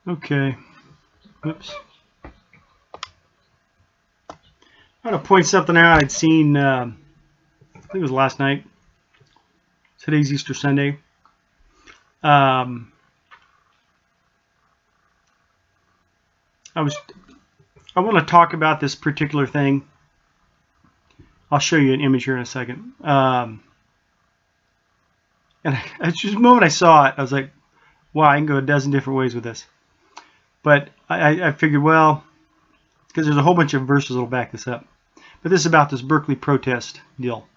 Okay. Oops. I want to point something out I'd seen, I think it was last night. Today's Easter Sunday. I want to talk about this particular thing. I'll show you an image here in a second. And just the moment I saw it, I was like, wow, I can go a dozen different ways with this. But I figured, well, because there's a whole bunch of verses that'll back this up. But this is about this Berkeley protest deal.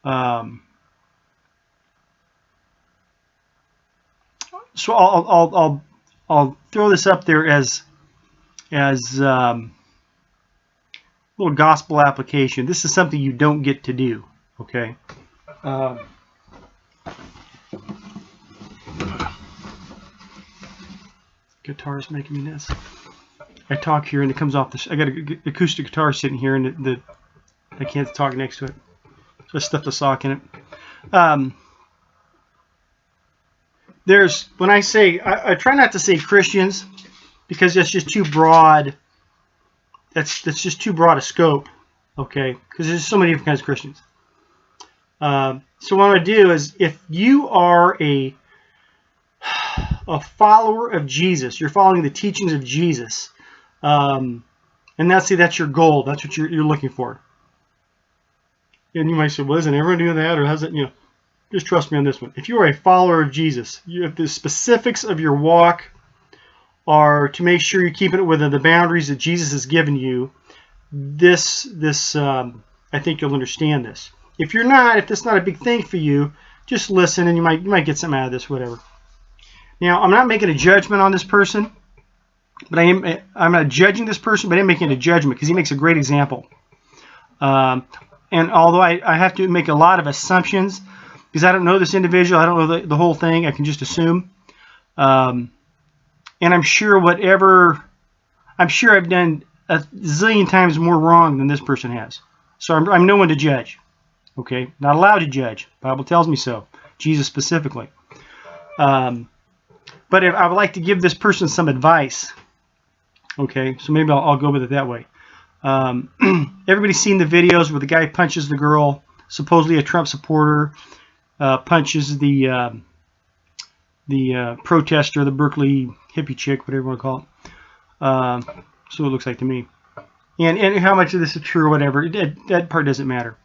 So I'll throw this up there as little gospel application. This is something you don't get to do. Okay. Guitar's making me this. I talk here and it comes off the. I got an acoustic guitar sitting here and I can't talk next to it. So I stuffed a sock in it. When I say I try not to say Christians because that's just too broad. That's just too broad a scope. Okay, because there's so many different kinds of Christians. So what I'm going to do is, if you are a follower of Jesus, you're following the teachings of Jesus, and that's your goal. That's what you're looking for. And you might say, well, isn't everyone doing that, or has it? Just trust me on this one. If you are a follower of Jesus, if the specifics of your walk are to make sure you're keeping it within the boundaries that Jesus has given you, I think you'll understand this. If you're not, if this is not a big thing for you, just listen and you might get something out of this, whatever. Now, I'm not making a judgment on this person, but I'm not judging this person, but I'm making a judgment because he makes a great example. And although I have to make a lot of assumptions because I don't know this individual, I don't know the whole thing, I can just assume. And I'm sure I've done a zillion times more wrong than this person has. So I'm no one to judge. Okay, not allowed to judge. The Bible tells me so. Jesus specifically. But if I would like to give this person some advice. Okay, so maybe I'll go with it that way. Everybody's seen the videos where the guy punches the girl, supposedly a Trump supporter, punches the protester, the Berkeley hippie chick, whatever you want to call it. So it looks like to me. And how much of this is true or whatever, that part doesn't matter.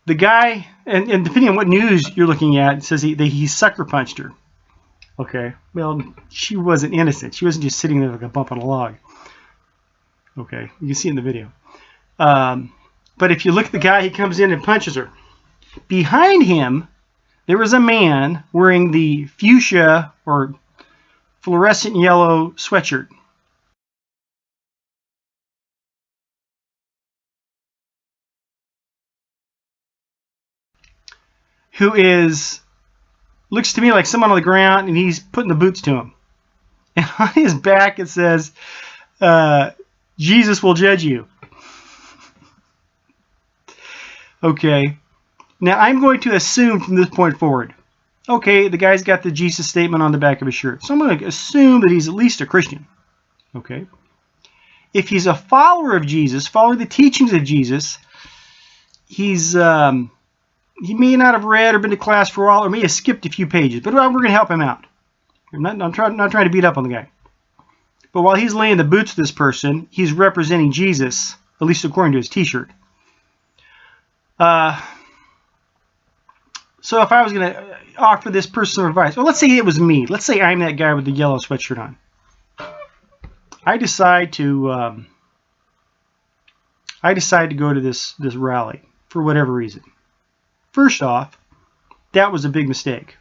The guy, and depending on what news you're looking at, it says he sucker punched her. Okay, well, she wasn't innocent. She wasn't just sitting there like a bump on a log. Okay, you can see in the video. But if you look at the guy, he comes in and punches her. Behind him, there was a man wearing the fuchsia or fluorescent yellow sweatshirt. Who looks to me like someone on the ground, and he's putting the boots to him. And on his back it says, Jesus will judge you. Okay. Now I'm going to assume from this point forward, okay, the guy's got the Jesus statement on the back of his shirt. So I'm going to assume that he's at least a Christian. Okay. If he's a follower of Jesus, following the teachings of Jesus, he may not have read or been to class for a while, or may have skipped a few pages, but we're going to help him out. I'm not trying to beat up on the guy. But while he's laying the boots to this person, he's representing Jesus, at least according to his t-shirt. So if I was going to offer this person some advice, well, let's say it was me. Let's say I'm that guy with the yellow sweatshirt on. I decide to go to this rally for whatever reason. First off, that was a big mistake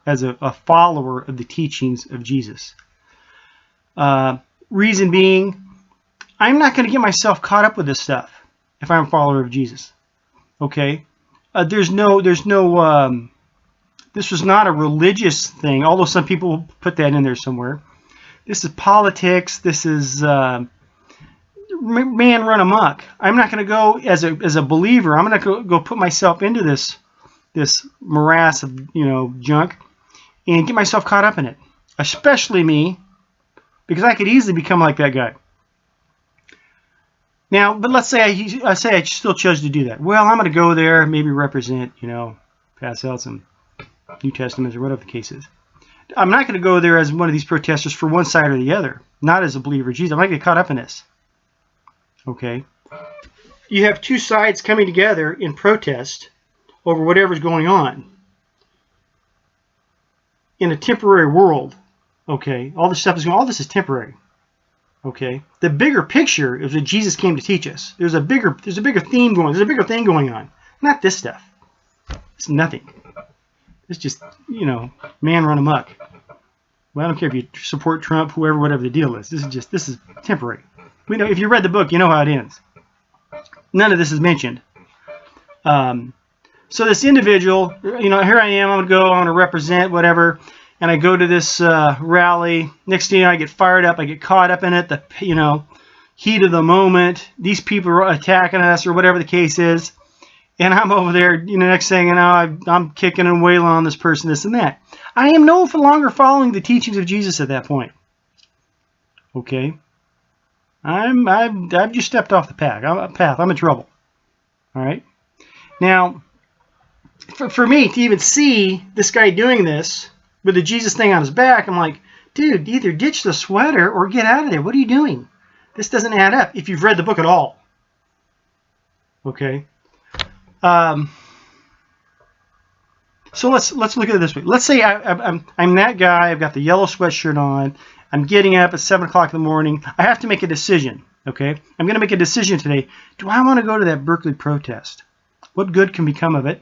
as a follower of the teachings of Jesus. Reason being, I'm not going to get myself caught up with this stuff if I'm a follower of Jesus. Okay? This was not a religious thing, although some people put that in there somewhere. This is politics. This is man run amok. I'm not going to go as a believer. I'm going to go put myself into this morass of junk and get myself caught up in it. Especially me, because I could easily become like that guy. Now, but let's say I still chose to do that. Well, I'm going to go there, maybe represent, pass out some New Testaments or whatever the case is. I'm not going to go there as one of these protesters for one side or the other, not as a believer of Jesus. I might get caught up in this. Okay? You have two sides coming together in protest over whatever's going on in a temporary world. Okay? All this stuff all this is temporary. Okay? The bigger picture is that Jesus came to teach us. There's a bigger theme going. There's a bigger thing going on. Not this stuff. It's nothing. It's just, man run amok. Well, I don't care if you support Trump, whoever, whatever the deal is. This is temporary. We know, if you read the book, you know how it ends. None of this is mentioned. So this individual, here I am. I'm going to go. I'm going to represent whatever. And I go to this rally. Next thing I get fired up. I get caught up in it. The heat of the moment. These people are attacking us or whatever the case is. And I'm over there, next thing I'm kicking and wailing on this person, this and that. I am no longer following the teachings of Jesus at that point. Okay? I've just stepped off the path. I'm in trouble. All right? Now, for me to even see this guy doing this with the Jesus thing on his back, I'm like, dude, either ditch the sweater or get out of there. What are you doing? This doesn't add up if you've read the book at all. Okay? So let's look at it this way. Let's say I'm that guy. I've got the yellow sweatshirt on. I'm getting up at 7 o'clock in the morning. I have to make a decision. Okay, I'm going to make a decision today. Do I want to go to that Berkeley protest? What good can become of it?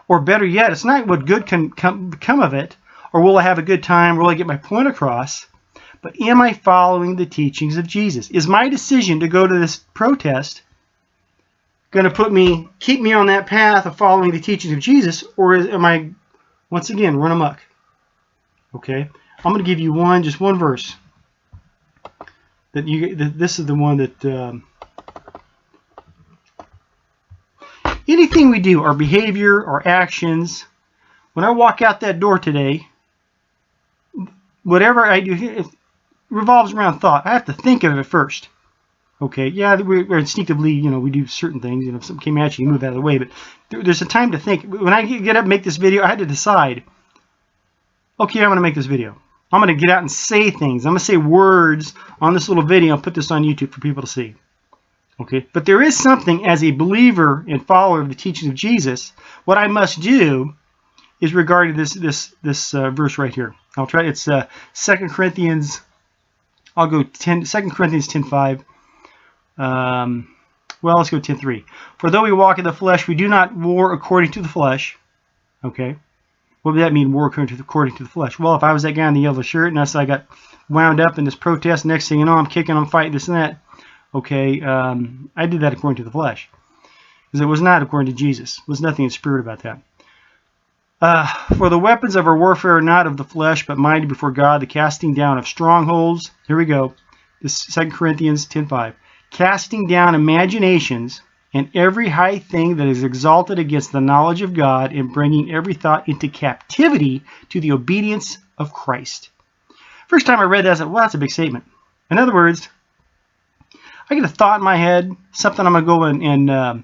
Or better yet, it's not what good can become of it. Or will I have a good time? Will I get my point across? But am I following the teachings of Jesus? Is my decision to go to this protest going to keep me on that path of following the teachings of Jesus, or am I once again run amok? Okay, I'm going to give you just one verse this is the one that anything we do, our behavior, our actions, when I walk out that door today, whatever I do, it revolves around thought. I have to think of it first. Okay, yeah, we're instinctively, we do certain things. If something came at you, you move out of the way. But there's a time to think. When I get up and make this video, I had to decide, okay, I'm going to make this video. I'm going to get out and say things. I'm going to say words on this little video and put this on YouTube for people to see. Okay, but there is something as a believer and follower of the teachings of Jesus, what I must do is regarding this verse right here. I'll try. It's 2 Corinthians. I'll go 2 Corinthians 10:5. Well, let's go 10:3. For though we walk in the flesh, we do not war according to the flesh. Okay. What would that mean, war according to the flesh? Well, if I was that guy in the yellow shirt and I got wound up in this protest, next thing you know, I'm kicking, I'm fighting, this and that. Okay, I did that according to the flesh. Because it was not according to Jesus. There was nothing in spirit about that. For the weapons of our warfare are not of the flesh, but mighty before God, the casting down of strongholds. Here we go. This 2 Corinthians 10:5. Casting down imaginations and every high thing that is exalted against the knowledge of God, and bringing every thought into captivity to the obedience of Christ. First time I read that, I said, well, that's a big statement. In other words, I get a thought in my head, something I'm going to go and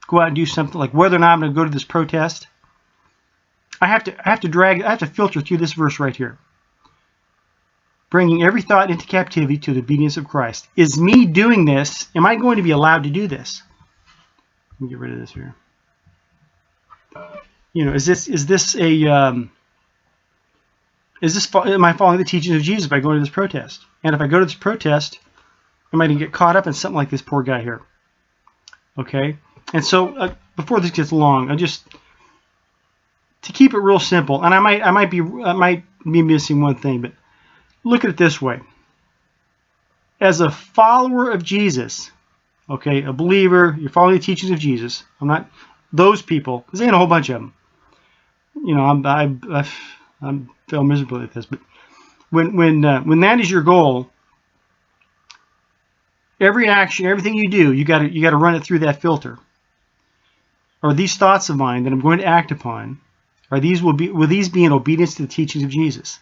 go out and do something, like whether or not I'm going to go to this protest. I have to filter through this verse right here. Bringing every thought into captivity to the obedience of Christ. Is me doing this, am I going to be allowed to do this? Let me get rid of this here. Am I following the teachings of Jesus by going to this protest? And if I go to this protest, am I going to get caught up in something like this poor guy here? Okay? And so, before this gets long, to keep it real simple, and I might be missing one thing, but look at it this way. As a follower of Jesus, okay, a believer, you're following the teachings of Jesus. I'm not those people, because there ain't a whole bunch of them. I feel miserably at this, but when that is your goal, every action, everything you do, you got to run it through that filter. Are these thoughts of mine that I'm going to act upon? Will these be in obedience to the teachings of Jesus?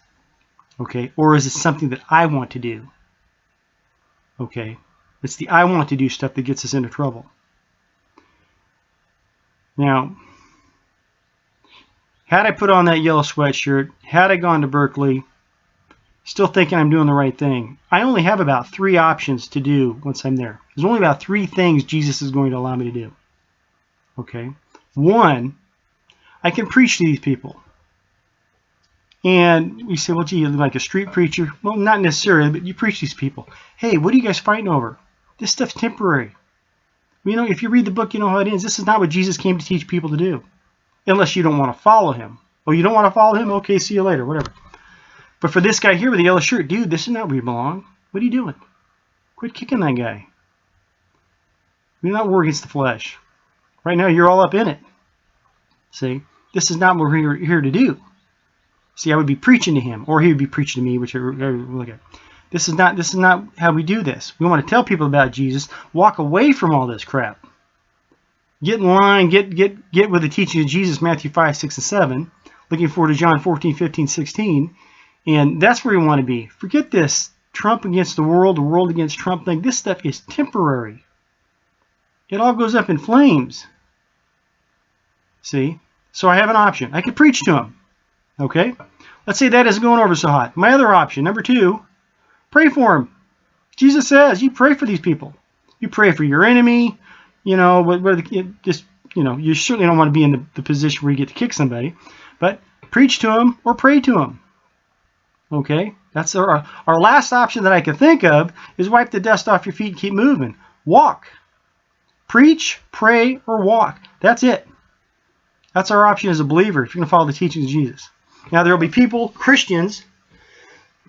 Okay, or is it something that I want to do? Okay? It's the I want to do stuff that gets us into trouble. Now, had I put on that yellow sweatshirt, had I gone to Berkeley, still thinking I'm doing the right thing, I only have about 3 options to do once I'm there. There's only about 3 things Jesus is going to allow me to do. Okay? 1, I can preach to these people. And we say, well, gee, you're like a street preacher. Well, not necessarily, but you preach to these people. Hey, what are you guys fighting over? This stuff's temporary. You know, if you read the book, you know how it ends. This is not what Jesus came to teach people to do. Unless you don't want to follow him. Oh, you don't want to follow him? Okay, see you later, whatever. But for this guy here with the yellow shirt, dude, this is not where you belong. What are you doing? Quit kicking that guy. You're not war against the flesh. Right now, you're all up in it. See, this is not what we're here to do. See, I would be preaching to him, or he would be preaching to me, whichever we look at. This is not how we do this. We want to tell people about Jesus. Walk away from all this crap. Get in line. Get with the teaching of Jesus, Matthew 5, 6, and 7. Looking forward to John 14, 15, 16. And that's where we want to be. Forget this Trump against the world against Trump thing. This stuff is temporary. It all goes up in flames. See? So I have an option. I could preach to him. Okay? Let's say that isn't going over so hot. My other option, number 2, pray for him. Jesus says you pray for these people. You pray for your enemy. You know, you certainly don't want to be in the position where you get to kick somebody. But preach to him or pray to him. Okay? That's our last option that I can think of is wipe the dust off your feet and keep moving. Walk. Preach, pray, or walk. That's it. That's our option as a believer if you're going to follow the teachings of Jesus. Now, there will be people, Christians,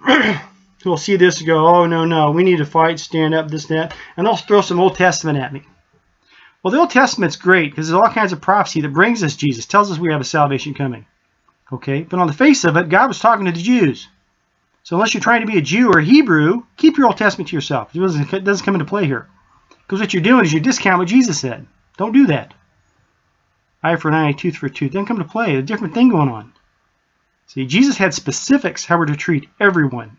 who will see this and go, oh, no, we need to fight, stand up, this, that, and they'll throw some Old Testament at me. Well, the Old Testament's great because there's all kinds of prophecy that brings us Jesus, tells us we have a salvation coming. Okay? But on the face of it, God was talking to the Jews. So unless you're trying to be a Jew or a Hebrew, keep your Old Testament to yourself. It doesn't come into play here. Because what you're doing is you discount what Jesus said. Don't do that. Eye for an eye, tooth for a tooth. Doesn't come to play. There's a different thing going on. See, Jesus had specifics how we're to treat everyone.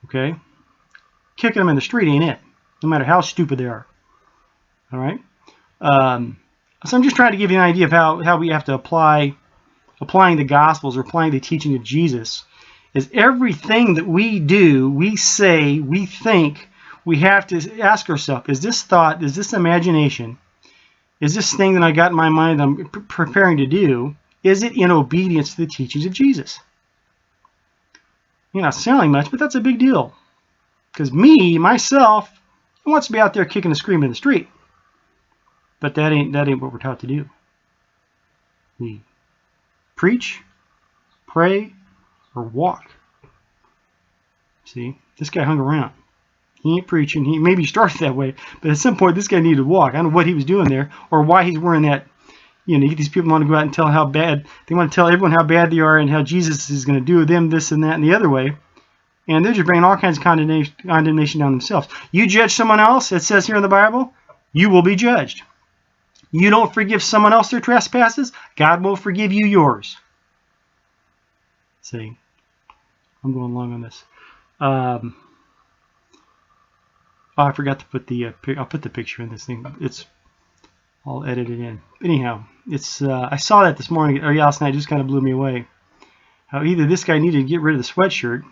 Okay? Kicking them in the street ain't it. No matter how stupid they are. All right? So I'm just trying to give you an idea of how we have to applying the Gospels or applying the teaching of Jesus is everything that we do, we say, we think, we have to ask ourselves, is this thought, is this imagination, is this thing that I got in my mind that I'm preparing to do, is it in obedience to the teachings of Jesus? You're not sounding much, but that's a big deal. Because myself, wants to be out there kicking and screaming in the street. But that ain't what we're taught to do. We preach, pray, or walk. See, this guy hung around. He ain't preaching. He maybe started that way, but at some point this guy needed to walk. I don't know what he was doing there or why he's wearing that. You know, these people want to go out and tell how bad, they want to tell everyone how bad they are and how Jesus is going to do them this and that and the other way. And they're just bringing all kinds of condemnation down themselves. You judge someone else, it says here in the Bible, you will be judged. You don't forgive someone else their trespasses, God will forgive you yours. See, I'm going long on this. I forgot to put I'll put the picture in this thing. It's all edited in. Anyhow, it's I saw that this morning or last night. It just kind of blew me away. How either this guy needed to get rid of the sweatshirt,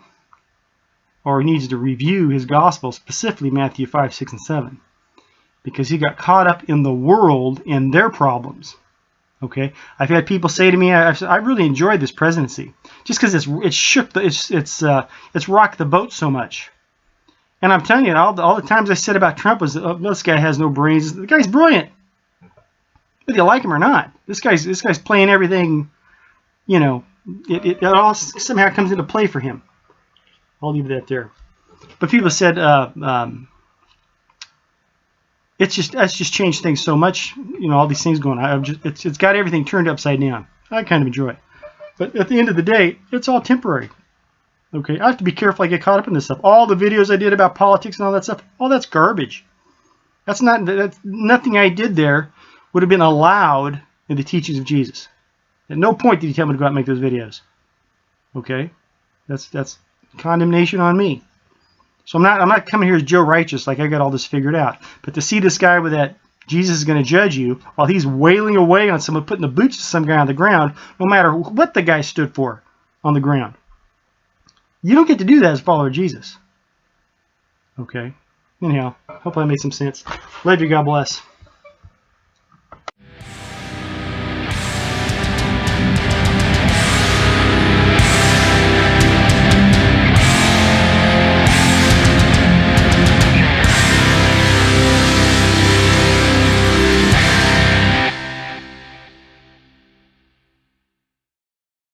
or he needs to review his gospel, specifically Matthew 5, 6, and 7, because he got caught up in the world and their problems. Okay, I've had people say to me, I really enjoyed this presidency, just because it's rocked the boat so much. And I'm telling you, all the times I said about Trump was, oh, this guy has no brains. The guy's brilliant, whether you like him or not. This guy's playing everything. You know, it all somehow comes into play for him. I'll leave that there. But people said that's just changed things so much. You know, all these things going on. It's got everything turned upside down. I kind of enjoy it. But at the end of the day, it's all temporary. Okay, I have to be careful I get caught up in this stuff. All the videos I did about politics and all that stuff, all that's garbage. That's nothing I did there would have been allowed in the teachings of Jesus. At no point did he tell me to go out and make those videos. Okay, that's condemnation on me. So I'm not coming here as Joe Righteous, like I got all this figured out. But to see this guy with that Jesus is going to judge you while he's wailing away on someone, putting the boots to some guy on the ground, no matter what the guy stood for on the ground. You don't get to do that as a follower of Jesus. Okay. Anyhow, hope I made some sense. Love you. God bless.